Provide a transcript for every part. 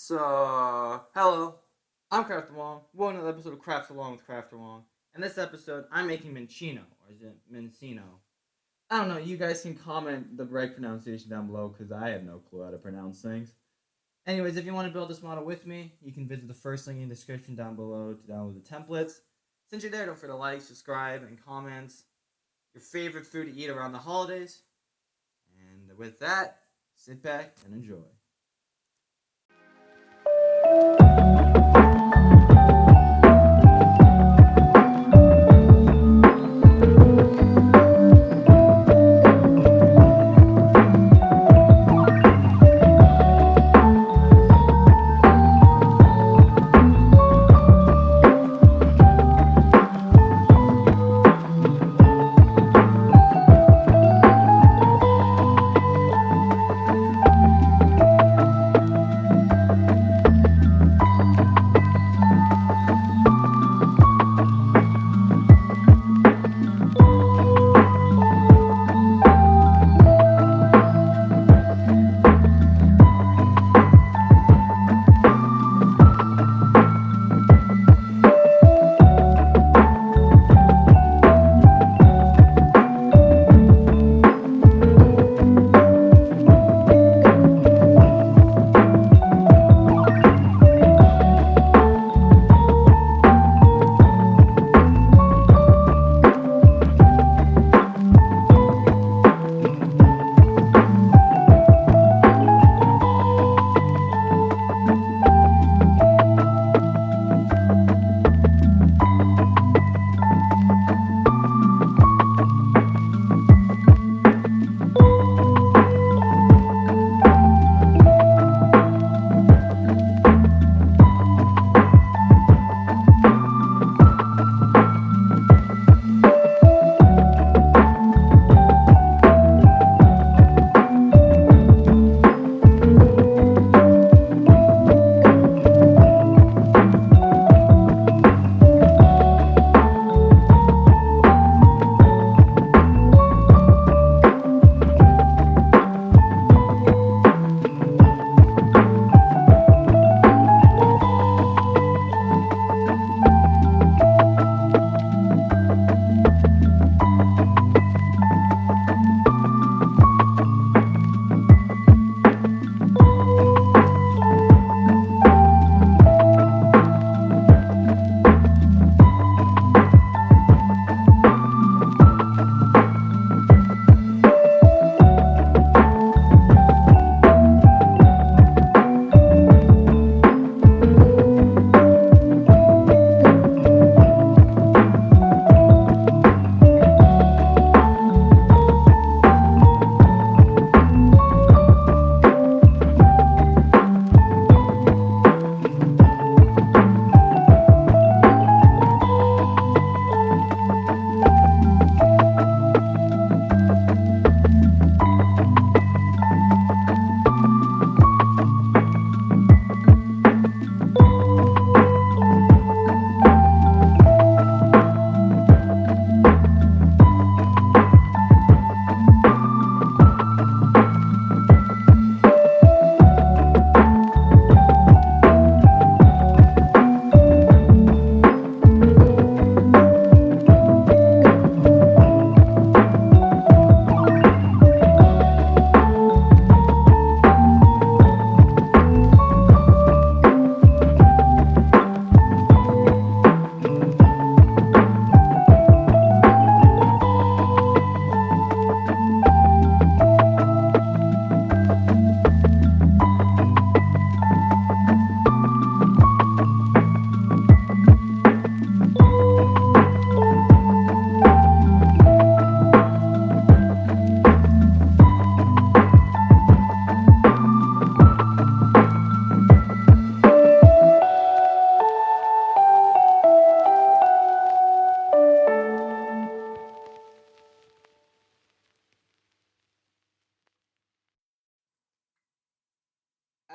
Hello, I'm Crafter Wong. Welcome to another episode of Crafter Wong with Crafter Wong. In this episode, I'm making Minccino, or is it Minccino? I don't know. You guys can comment the right pronunciation down below because I have no clue how to pronounce things. Anyways, if you want to build this model with me, you can visit the first link in the description down below to download the templates. Since you're there, don't forget to like, subscribe, and comment your favorite food to eat around the holidays. And with that, sit back and enjoy.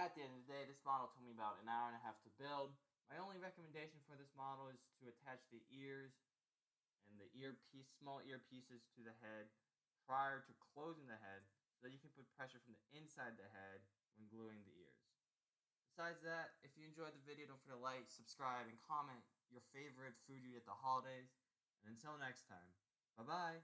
At the end of the day, this model took me about an hour and a half to build. My only recommendation for this model is to attach the ears and the small earpieces to the head prior to closing the head so that you can put pressure from the inside the head when gluing the ears. Besides that, if you enjoyed the video, don't forget to like, subscribe, and comment your favorite food you eat at the holidays. And until next time, bye-bye.